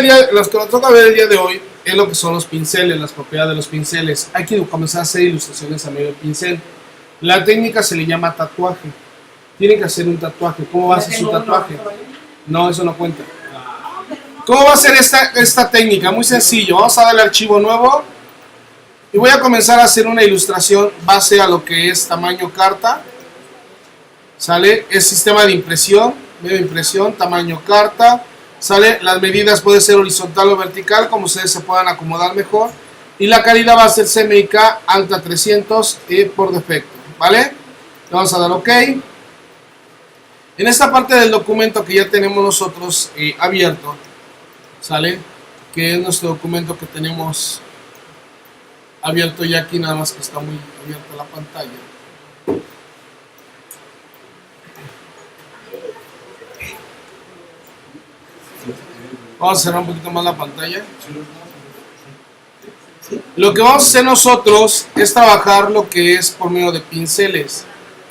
los que nos toca ver el día de hoy es lo que son los pinceles, las propiedades de los pinceles. Hay que comenzar a hacer ilustraciones a medio del pincel. La técnica se le llama tatuaje. Tienen que hacer un tatuaje. ¿Cómo va a ser su tatuaje? No, eso no cuenta. ¿Cómo va a ser esta técnica? Muy sencillo. Vamos a darle archivo nuevo y voy a comenzar a hacer una ilustración base a lo que es tamaño carta. ¿Sale? Es sistema de impresión, medio de impresión, tamaño carta. ¿Sale? Las medidas pueden ser horizontal o vertical, como ustedes se puedan acomodar mejor. Y la calidad va a ser CMYK alta 300 por defecto. ¿Vale? Le vamos a dar OK. En esta parte del documento que ya tenemos nosotros abierto, ¿sale? Que es nuestro documento que tenemos abierto ya aquí, nada más que está muy abierta la pantalla. Vamos a cerrar un poquito más la pantalla. Lo que vamos a hacer nosotros es trabajar lo que es por medio de pinceles.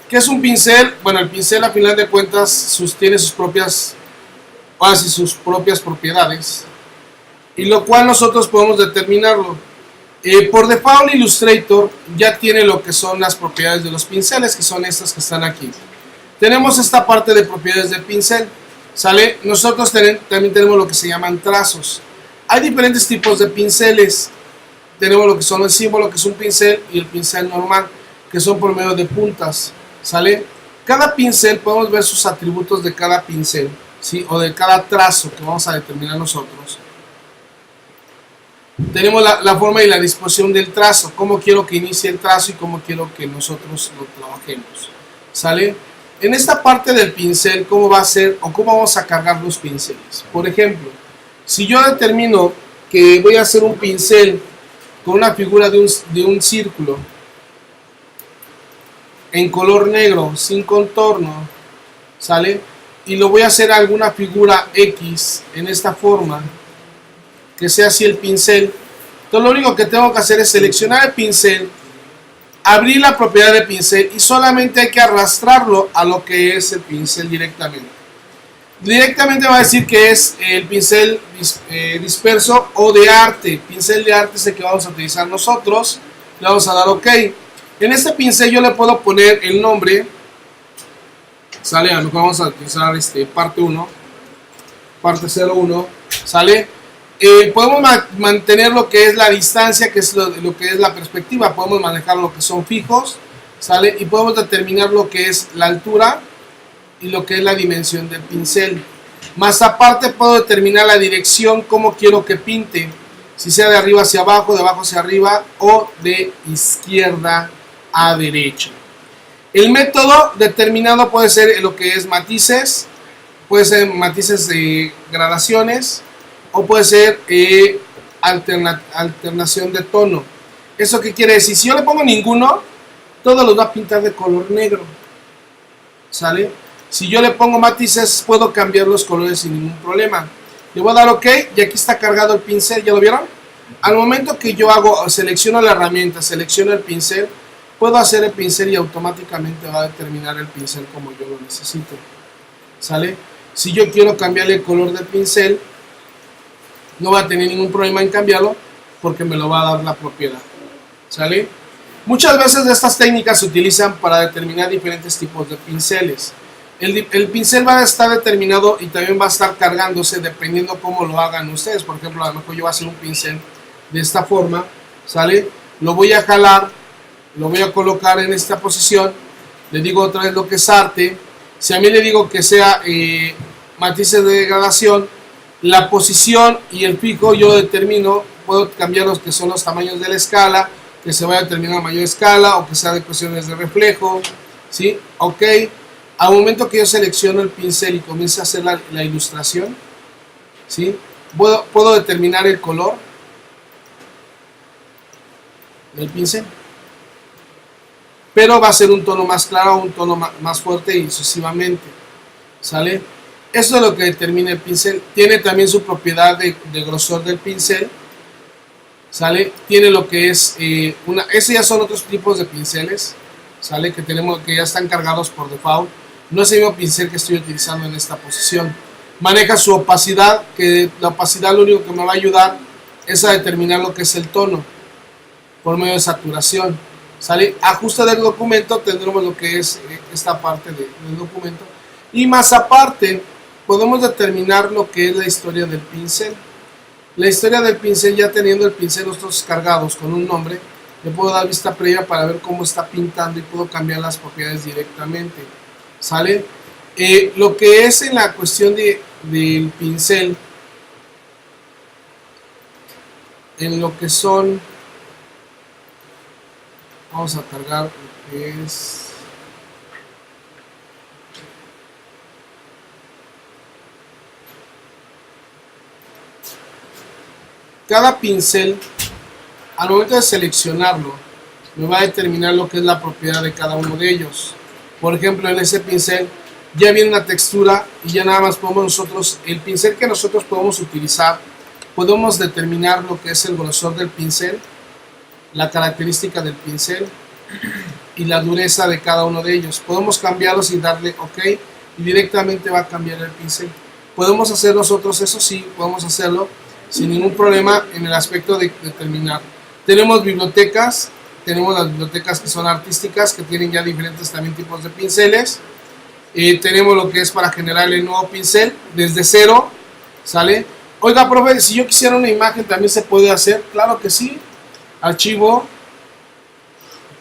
¿Qué es un pincel? Bueno, el pincel a final de cuentas tiene sus propias propiedades, y lo cual nosotros podemos determinarlo. Por default Illustrator ya tiene lo que son las propiedades de los pinceles, que son estas que están aquí. Tenemos esta parte de propiedades del pincel, ¿sale? Nosotros también tenemos lo que se llaman trazos. Hay diferentes tipos de pinceles. Tenemos lo que son el símbolo, que es un pincel, y el pincel normal, que son por medio de puntas, ¿sale? Cada pincel podemos ver sus atributos de cada pincel, ¿sí? O de cada trazo que vamos a determinar nosotros. Tenemos la forma y la disposición del trazo, cómo quiero que inicie el trazo y cómo quiero que nosotros lo trabajemos, ¿sale? En esta parte del pincel, ¿cómo va a ser o cómo vamos a cargar los pinceles? Por ejemplo, si yo determino que voy a hacer un pincel con una figura de un círculo en color negro, sin contorno, ¿sale? Y lo voy a hacer alguna figura X en esta forma, que sea así el pincel. Entonces lo único que tengo que hacer es seleccionar el pincel, abrir la propiedad de pincel y solamente hay que arrastrarlo a lo que es el pincel directamente. Directamente va a decir que es el pincel disperso o de arte. Pincel de arte es el que vamos a utilizar nosotros. Le vamos a dar OK. En este pincel yo le puedo poner el nombre. Sale, a lo mejor vamos a utilizar parte 1, parte 01. Sale. Podemos mantener lo que es la distancia, que es lo que es la perspectiva. Podemos manejar lo que son fijos. Sale. Y podemos determinar lo que es la altura y lo que es la dimensión del pincel. Más aparte puedo determinar la dirección, cómo quiero que pinte, si sea de arriba hacia abajo, de abajo hacia arriba o de izquierda a derecha. El método determinado puede ser lo que es matices, puede ser matices de gradaciones o puede ser alternación de tono. ¿Eso qué quiere decir? Si yo le pongo ninguno, todo los va a pintar de color negro, ¿sale? Si yo le pongo matices, puedo cambiar los colores sin ningún problema. Le voy a dar OK y aquí está cargado el pincel, ¿ya lo vieron? Al momento que yo selecciono la herramienta, selecciono el pincel, puedo hacer el pincel y automáticamente va a determinar el pincel como yo lo necesito, ¿sale? Si yo quiero cambiarle el color del pincel, no va a tener ningún problema en cambiarlo porque me lo va a dar la propiedad, ¿sale? Muchas veces estas técnicas se utilizan para determinar diferentes tipos de pinceles. El pincel va a estar determinado y también va a estar cargándose dependiendo cómo lo hagan ustedes. Por ejemplo, a lo mejor yo voy a hacer un pincel de esta forma, ¿sale? Lo voy a jalar, lo voy a colocar en esta posición, le digo otra vez lo que es arte. Si a mí le digo que sea matices de degradación, la posición y el fijo yo determino, puedo cambiar los que son los tamaños de la escala, que se vaya a determinar a mayor escala o que sea de cuestiones de reflejo, ¿sí? OK. Al momento que yo selecciono el pincel y comienzo a hacer la ilustración, ¿sí? Puedo determinar el color del pincel, pero va a ser un tono más claro, un tono más fuerte y sucesivamente, ¿sale? Eso es lo que determina el pincel. Tiene también su propiedad de grosor del pincel, ¿sale? Tiene lo que es esos ya son otros tipos de pinceles, ¿sale? Que ya están cargados por default. No es el mismo pincel que estoy utilizando en esta posición. maneja su opacidad, que la opacidad lo único que me va a ayudar es a determinar lo que es el tono por medio de saturación. ¿Sale? Ajuste del documento, tendremos lo que es esta parte del documento. Y más aparte, podemos determinar lo que es la historia del pincel. La historia del pincel, ya teniendo el pincel nosotros cargados con un nombre, le puedo dar vista previa para ver cómo está pintando y puedo cambiar las propiedades directamente. ¿Sale? Lo que es en la cuestión del pincel, en lo que son, vamos a cargar lo que es cada pincel. Al momento de seleccionarlo, me va a determinar lo que es la propiedad de cada uno de ellos. Por ejemplo, en ese pincel ya viene una textura y ya nada más podemos nosotros, el pincel que nosotros podemos utilizar, podemos determinar lo que es el grosor del pincel, la característica del pincel y la dureza de cada uno de ellos. Podemos cambiarlos y darle OK y directamente va a cambiar el pincel. Podemos hacer nosotros eso, sí, podemos hacerlo sin ningún problema en el aspecto de determinar. Tenemos bibliotecas, tenemos las bibliotecas que son artísticas, que tienen ya diferentes también tipos de pinceles. Tenemos lo que es para generar el nuevo pincel desde cero, ¿sale? Oiga, profe, si yo quisiera una imagen también se puede hacer. Claro que sí. Archivo,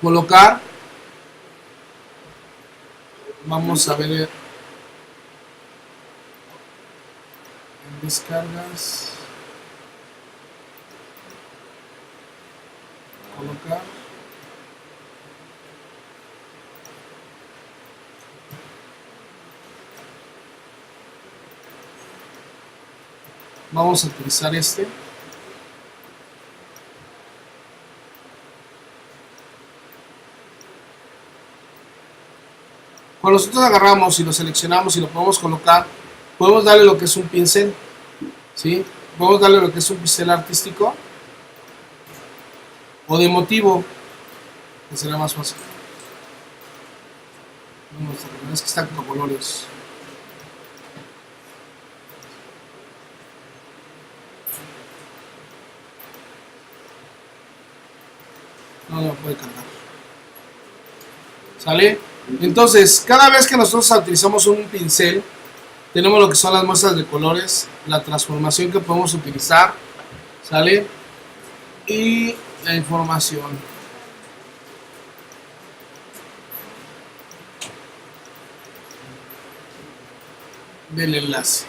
colocar. Vamos a ver en descargas. Colocar. Vamos a utilizar este. Cuando nosotros agarramos y lo seleccionamos y lo podemos colocar, podemos darle lo que es un pincel, ¿sí? Podemos darle lo que es un pincel artístico o de motivo, que será más fácil. Es que están con colores. No lo puede cargar. ¿Sale? Entonces, cada vez que nosotros utilizamos un pincel, tenemos lo que son las muestras de colores, la transformación que podemos utilizar, ¿sale? Y la información. Del enlace.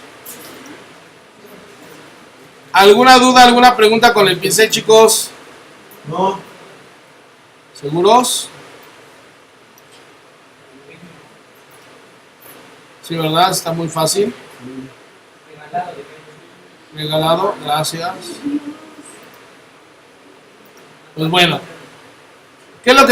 ¿Alguna duda, alguna pregunta con el pincel, chicos? No. ¿Seguros? Sí, ¿verdad? Está muy fácil. Regalado, gracias. Pues bueno, ¿qué es lo que